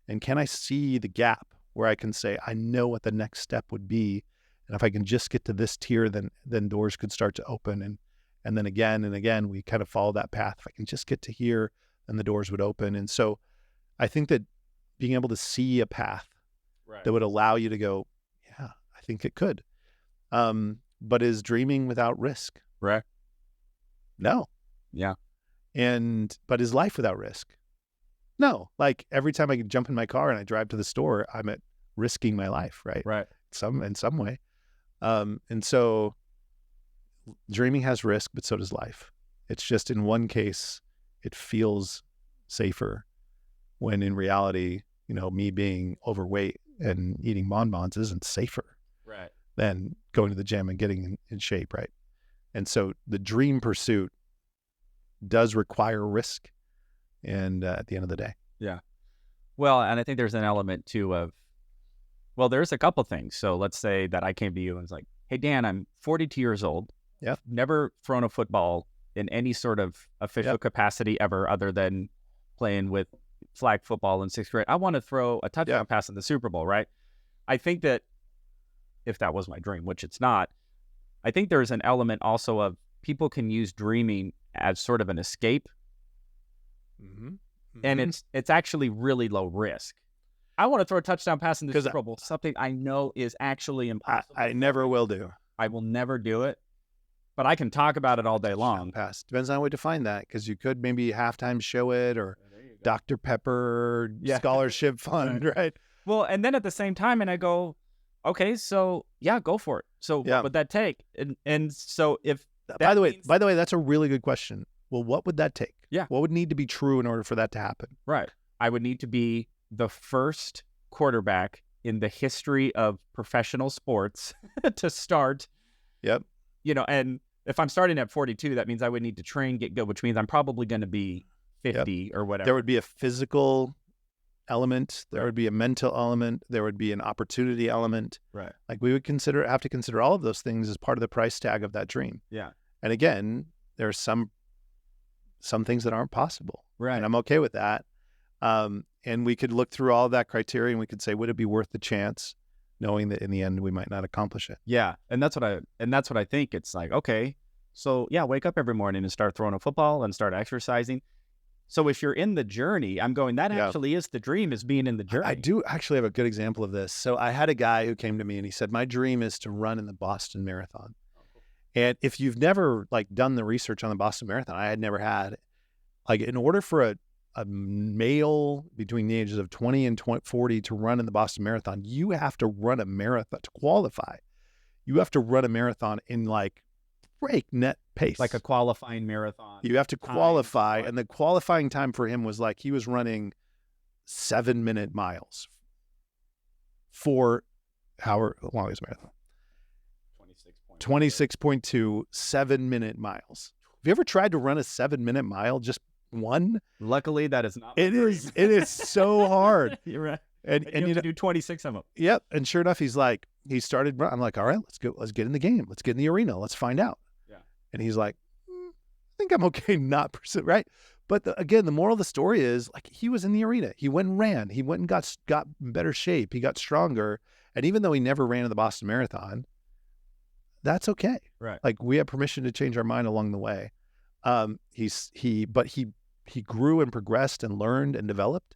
And can I see the gap where I can say, I know what the next step would be. And if I can just get to this tier, then doors could start to open. And then again and again, we kind of follow that path. If I can just get to here, then the doors would open. And so I think that being able to see a path that would allow you to go, yeah, I think it could. But is dreaming without risk? Right. No. Yeah. But is life without risk? No. Like every time I jump in my car and I drive to the store, I'm at risking my life, right? Right. In some way. And so dreaming has risk, but so does life. It's just in one case, it feels safer when in reality, me being overweight and eating bonbons isn't safer than going to the gym and getting in shape, right? And so the dream pursuit does require risk, and at the end of the day. Yeah. Well, and I think there's an element too of, well, there's a couple things. So let's say that I came to you and was like, hey, Dan, I'm 42 years old. Yeah. Never thrown a football in any sort of official capacity ever other than playing with flag football in 6th grade. I want to throw a touchdown pass in the Super Bowl, right? I think that if that was my dream, which it's not, I think there's an element also of people can use dreaming as sort of an escape, Mm-hmm. and it's actually really low risk. I want to throw a touchdown pass in the 'Cause Super Bowl, something I know is actually impossible. I never will do. I will never do it, but I can talk about it all day long. Pass. Depends on how we define that, because you could maybe halftime show it, or Dr. Pepper scholarship fund, right? Well, and then at the same time, and I go, okay, so yeah, go for it. So what would that take? And so if by the way, that's a really good question. Well, what would that take? Yeah. What would need to be true in order for that to happen? Right. I would need to be the first quarterback in the history of professional sports to start. Yep. And if I'm starting at 42, that means I would need to train, get good, which means I'm probably going to be 50 or whatever. There would be a physical element. There would be a mental element. There would be an opportunity element. Right. Like we would have to consider all of those things as part of the price tag of that dream. Yeah. And again, there are some things that aren't possible. Right. And I'm okay with that. And we could look through all of that criteria and we could say, would it be worth the chance, knowing that in the end we might not accomplish it? Yeah. And that's what I think. It's like, okay, so yeah, wake up every morning and start throwing a football and start exercising. So if you're in the journey, I'm going, that actually is the dream, is being in the journey. I do actually have a good example of this. So I had a guy who came to me and he said, my dream is to run in the Boston Marathon. And if you've never done the research on the Boston Marathon, I had never had, in order for a male between the ages of 20 and 40 to run in the Boston Marathon, you have to run a marathon to qualify. You have to run a marathon in breakneck pace, like a qualifying marathon. You have to qualify, and the qualifying time for him was he was running 7-minute miles for how long is marathon? 26.2 7-minute miles. Have you ever tried to run a 7-minute mile? Just one? Luckily, that is not. It is so hard. You're right. And you have to do 26 of them. Yep. And sure enough, he started. I'm like, all right, let's get in the game. Let's get in the arena. Let's find out. Yeah. And he's like, I think I'm okay not pursuing, right? But again, the moral of the story is he was in the arena. He went and ran. He went and got in better shape. He got stronger. And even though he never ran in the Boston Marathon, that's okay. Right. We have permission to change our mind along the way. He grew and progressed and learned and developed,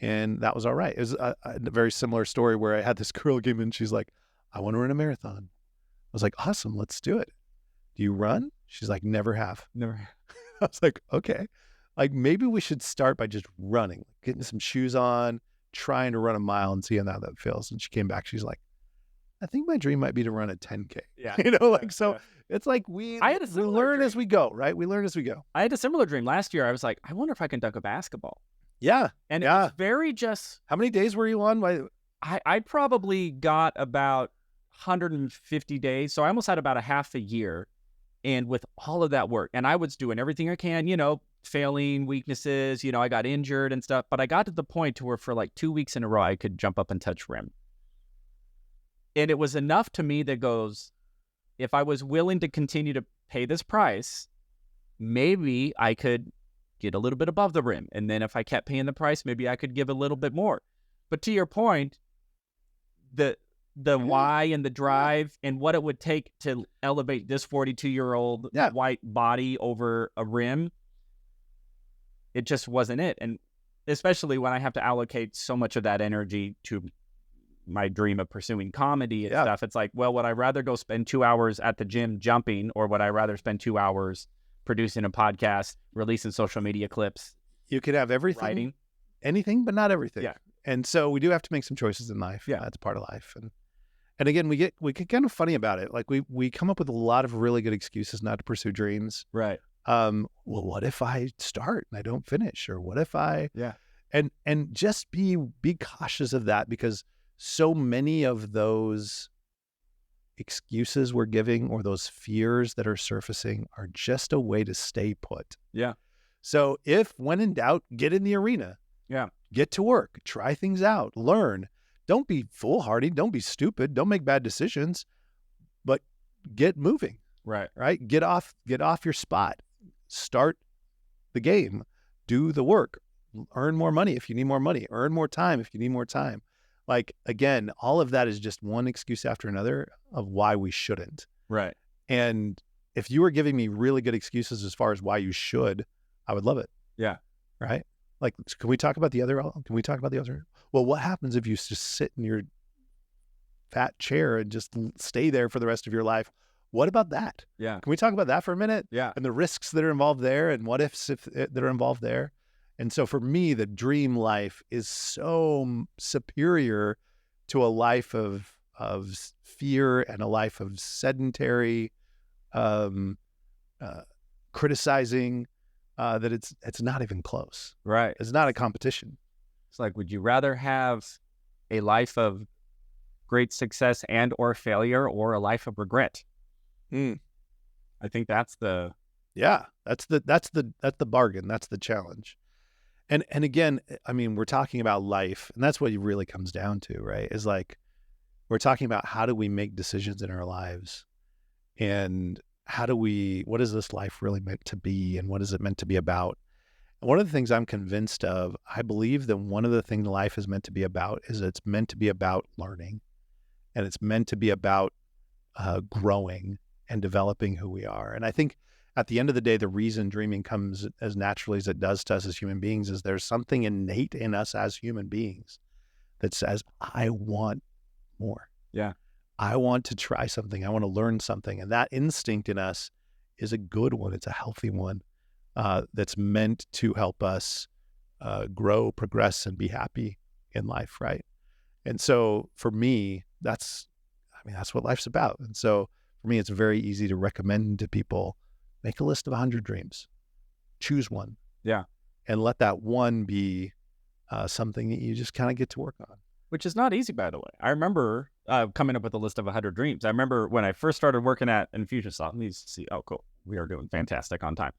and that was all right. It was a very similar story where I had this girl came in. She's like, I want to run a marathon. I was like, awesome, let's do it. Do you run? She's like, never have. Never. I was like, okay. Maybe we should start by just running, getting some shoes on, trying to run a mile and seeing how that feels. And she came back. She's like, I think my dream might be to run a 10K. Yeah. It's we learn as we go, right? We learn as we go. I had a similar dream last year. I was like, I wonder if I can dunk a basketball. Yeah. And it was very just. How many days were you on? I probably got about 150 days. So I almost had about a half a year. And with all of that work, and I was doing everything I can, failing, weaknesses, I got injured and stuff. But I got to the point to where for 2 weeks in a row, I could jump up and touch rim. And it was enough to me that goes, if I was willing to continue to pay this price, maybe I could get a little bit above the rim. And then if I kept paying the price, maybe I could give a little bit more. But to your point, the why and the drive and what it would take to elevate this 42-year-old white body over a rim, it just wasn't it. And especially when I have to allocate so much of that energy to my dream of pursuing comedy and stuff. It's like, well, would I rather go spend 2 hours at the gym jumping, or would I rather spend 2 hours producing a podcast, releasing social media clips? You could have everything, writing, anything, but not everything. Yeah. And so we do have to make some choices in life. Yeah. That's part of life. And again, we get kind of funny about it. We come up with a lot of really good excuses not to pursue dreams. Right. Well, what if I start and I don't finish? Or what if I and just be cautious of that, because so many of those excuses we're giving, or those fears that are surfacing, are just a way to stay put. Yeah. So when in doubt, get in the arena. Yeah. Get to work, try things out, learn. Don't be foolhardy. Don't be stupid. Don't make bad decisions, but get moving. Right. Right. Get off your spot. Start the game. Do the work. Earn more money if you need more money. Earn more time if you need more time. Again, all of that is just one excuse after another of why we shouldn't. Right. And if you were giving me really good excuses as far as why you should, I would love it. Yeah. Right. Like, can we talk about the other? Can we talk about the other? Well, what happens if you just sit in your fat chair and just stay there for the rest of your life? What about that? Yeah. Can we talk about that for a minute? Yeah. And the risks that are involved there and what ifs that are involved there. And so for me, the dream life is so superior to a life of fear and a life of sedentary criticizing, that it's not even close. Right. It's not a competition. It's like, would you rather have a life of great success and or failure, or a life of regret? I think that's the bargain. That's the challenge. And again, I mean, we're talking about life, and that's what it really comes down to, right? Is like, we're talking about how do we make decisions in our lives, and what is this life really meant to be, and what is it meant to be about? And one of the things I'm convinced of, I believe that one of the things life is meant to be about is it's meant to be about learning, and it's meant to be about growing and developing who we are. And I think at the end of the day, the reason dreaming comes as naturally as it does to us as human beings is there's something innate in us as human beings that says, I want more. Yeah. I want to try something. I want to learn something. And that instinct in us is a good one. It's a healthy one, that's meant to help us grow, progress, and be happy in life, right? And so for me, that's what life's about. And so for me, it's very easy to recommend to people, make a list of 100 dreams, choose one. Yeah. And let that one be something that you just kind of get to work on. Which is not easy, by the way. I remember coming up with a list of 100 dreams. I remember when I first started working at Infusionsoft. Let me see. Oh, cool. We are doing fantastic on time.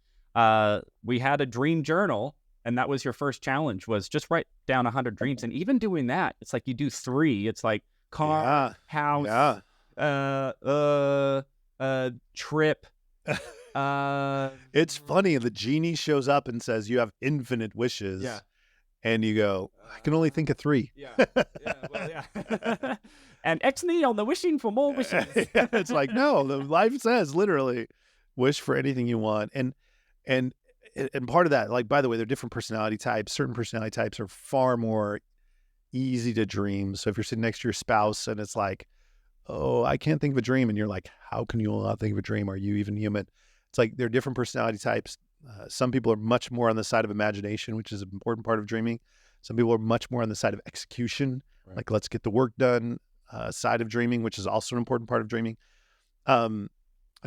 We had a dream journal, and that was your first challenge, was just write down 100 dreams. And even doing that, it's like you do 3. It's like car, house, trip. It's funny. The genie shows up and says, you have infinite wishes. Yeah. And you go, I can only think of 3. And ex nihilo, the wishing for more wishes. It's like, no, the life says literally, wish for anything you want. And part of that, like, by the way, there are different personality types. Certain personality types are far more easy to dream. So if you're sitting next to your spouse and it's like, oh, I can't think of a dream, and you're like, how can you not think of a dream? Are you even human? It's like, there are different personality types. Some people are much more on the side of imagination, which is an important part of dreaming. Some people are much more on the side of execution, right? Like, let's get the work done, side of dreaming, which is also an important part of dreaming. And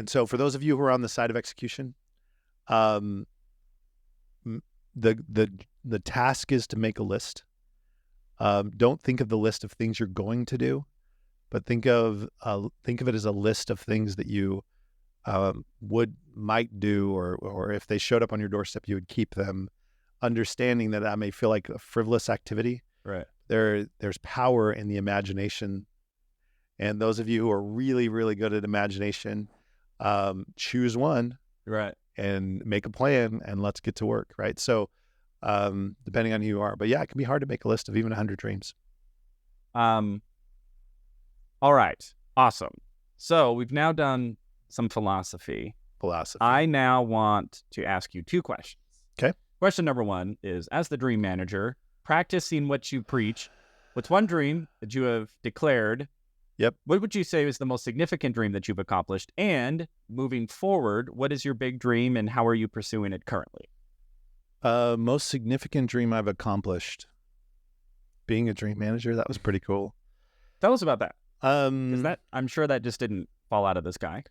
so for those of you who are on the side of execution, the task is to make a list. Don't think of the list of things you're going to do, but think of it as a list of things that you might do, or if they showed up on your doorstep, you would keep them, understanding that may feel like a frivolous activity. Right. There's power in the imagination. And those of you who are really, really good at imagination, choose one. Right. And make a plan, and let's get to work. Right. So, depending on who you are, but yeah, it can be hard to make a list of even 100 dreams. All right. Awesome. So we've now done some philosophy. I now want to ask you 2 questions. Okay. Question number 1 is, as the dream manager, practicing what you preach, what's one dream that you have declared? Yep. What would you say is the most significant dream that you've accomplished? And moving forward, what is your big dream, and how are you pursuing it currently? Most significant dream I've accomplished, being a dream manager. That was pretty cool. Tell us about that. I'm sure that just didn't fall out of the sky.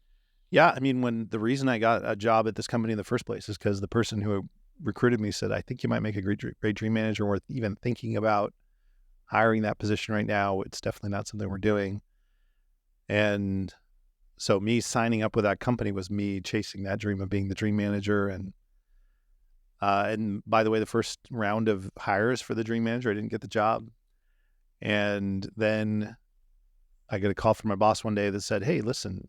Yeah, I mean, the reason I got a job at this company in the first place is because the person who recruited me said, I think you might make a great dream manager, worth even thinking about hiring that position right now. It's definitely not something we're doing. And so me signing up with that company was me chasing that dream of being the dream manager. And by the way, the first round of hires for the dream manager, I didn't get the job. And then I get a call from my boss one day that said, hey, listen,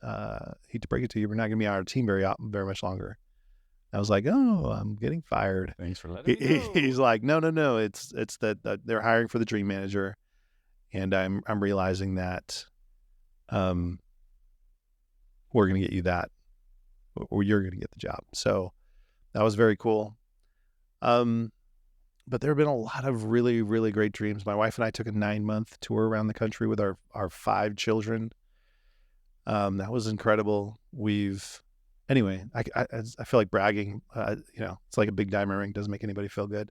hate to break it to you, we're not going to be on our team very much longer. I was like, oh, I'm getting fired. Thanks for letting me know. He's like, no. It's that they're hiring for the dream manager. And I'm realizing that we're going to get you that or you're going to get the job. So that was very cool. But there have been a lot of really, really great dreams. My wife and I took a 9-month tour around the country with our 5 children. That was incredible. Anyway, I feel like bragging. It's like a big diamond ring. Doesn't make anybody feel good.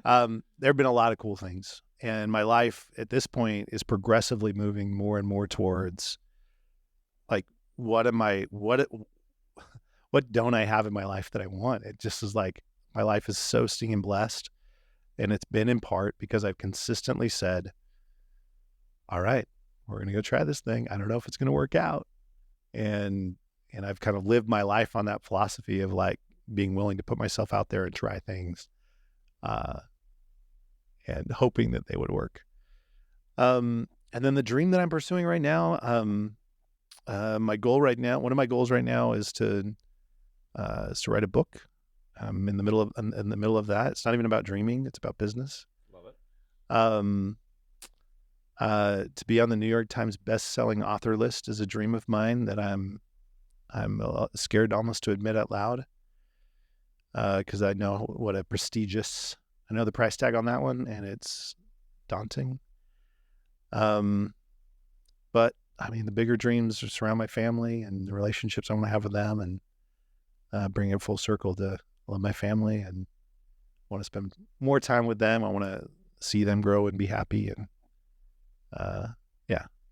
There have been a lot of cool things. And my life at this point is progressively moving more and more towards like, what don't I have in my life that I want? It just is like, my life is so stinking blessed. And it's been in part because I've consistently said, all right, we're going to go try this thing. I don't know if it's going to work out. And I've kind of lived my life on that philosophy of like being willing to put myself out there and try things, and hoping that they would work. And then the dream that I'm pursuing right now, my goal right now, one of my goals right now is to write a book. I'm in the middle of that. It's not even about dreaming. It's about business. Love it. To be on the New York Times best-selling author list is a dream of mine that I'm scared almost to admit out loud, because I know I know the price tag on that one, and it's daunting. But I mean, the bigger dreams are surround my family and the relationships I want to have with them, and bring it full circle to love my family and want to spend more time with them. I want to see them grow and be happy, and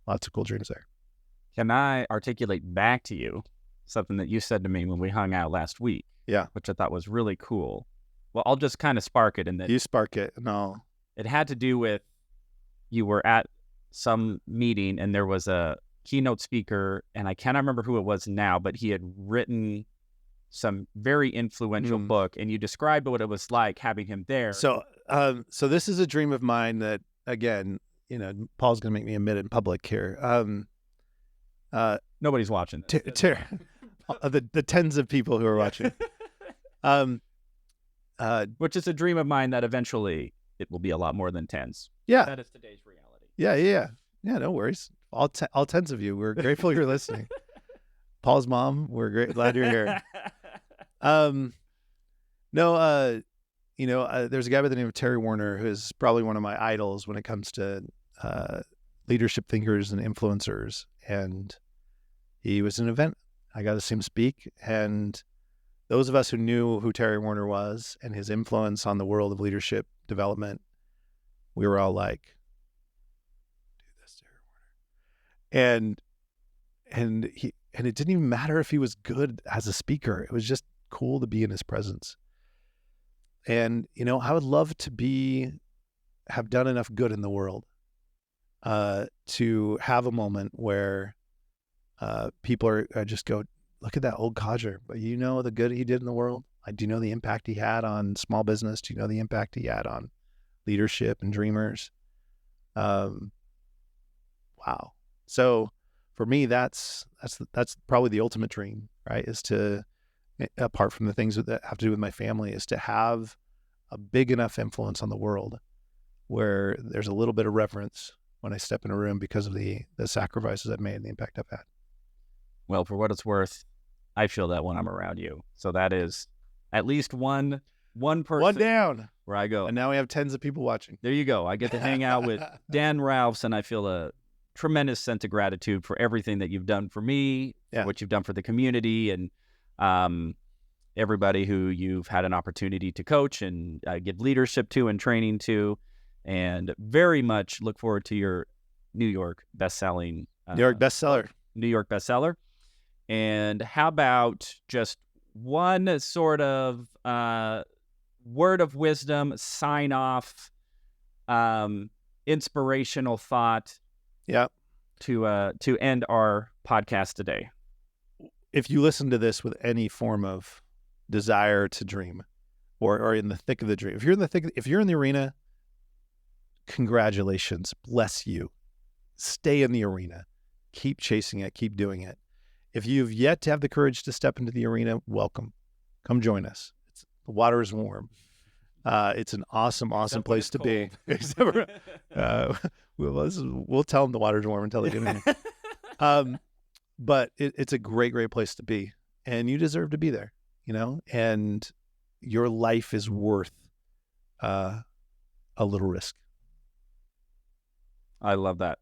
lots of cool dreams there. Can I articulate back to you something that you said to me when we hung out last week? Yeah. Which I thought was really cool. Well, I'll just kind of spark it. You spark it. No. It had to do with, you were at some meeting and there was a keynote speaker, and I cannot remember who it was now, but he had written some very influential book, and you described what it was like having him there. So this is a dream of mine that, again, Paul's going to make me admit it in public here. Nobody's watching this. The tens of people who are watching. Which is a dream of mine that eventually it will be a lot more than tens. Yeah. That is today's reality. Yeah. No worries. All tens of you. We're grateful you're listening. Paul's mom, we're glad you're here. There's a guy by the name of Terry Warner, who's probably one of my idols when it comes to leadership thinkers and influencers. And he was an event. I got to see him speak. And those of us who knew who Terry Warner was and his influence on the world of leadership development, we were all like, dude, that's Terry Warner. And it didn't even matter if he was good as a speaker. It was just cool to be in his presence. And, I would love to have done enough good in the world to have a moment where people are just go, look at that old codger, but the good he did in the world? Do you know the impact he had on small business? Do you know the impact he had on leadership and dreamers? Wow. So for me, that's probably the ultimate dream, right? Is to, apart from the things that have to do with my family, is to have a big enough influence on the world where there's a little bit of reverence when I step in a room because of the sacrifices I've made and the impact I've had. Well, for what it's worth, I feel that when I'm around you. So that is at least one person. One down. Where I go. And now we have tens of people watching. There you go. I get to hang out with Dan Ralphs, and I feel a tremendous sense of gratitude for everything that you've done for me, what you've done for the community, and everybody who you've had an opportunity to coach and give leadership to and training to, and very much look forward to your New York bestselling. New York bestseller. And how about just one sort of word of wisdom, sign off, inspirational thought to end our podcast today? If you listen to this with any form of desire to dream or in the thick of the dream, if you're in the arena, congratulations, bless you. Stay in the arena. Keep chasing it. Keep doing it. If you've yet to have the courage to step into the arena, welcome. Come join us. The water is warm. It's an awesome place to be. We'll tell them the water's warm until they get in here. But it's a great place to be. and you deserve to be there, and your life is worth a little risk. I love that.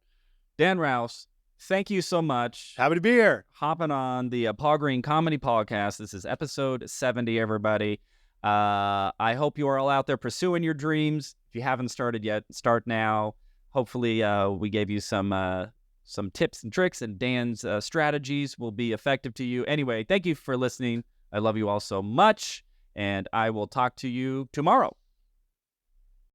Dan Rouse, thank you so much. Happy to be here. Hopping on the Paul Green Comedy Podcast. This is episode 70, everybody. I hope you are all out there pursuing your dreams. If you haven't started yet, start now. Hopefully, we gave you some tips and tricks, and Dan's strategies will be effective to you. Anyway, thank you for listening. I love you all so much, and I will talk to you tomorrow.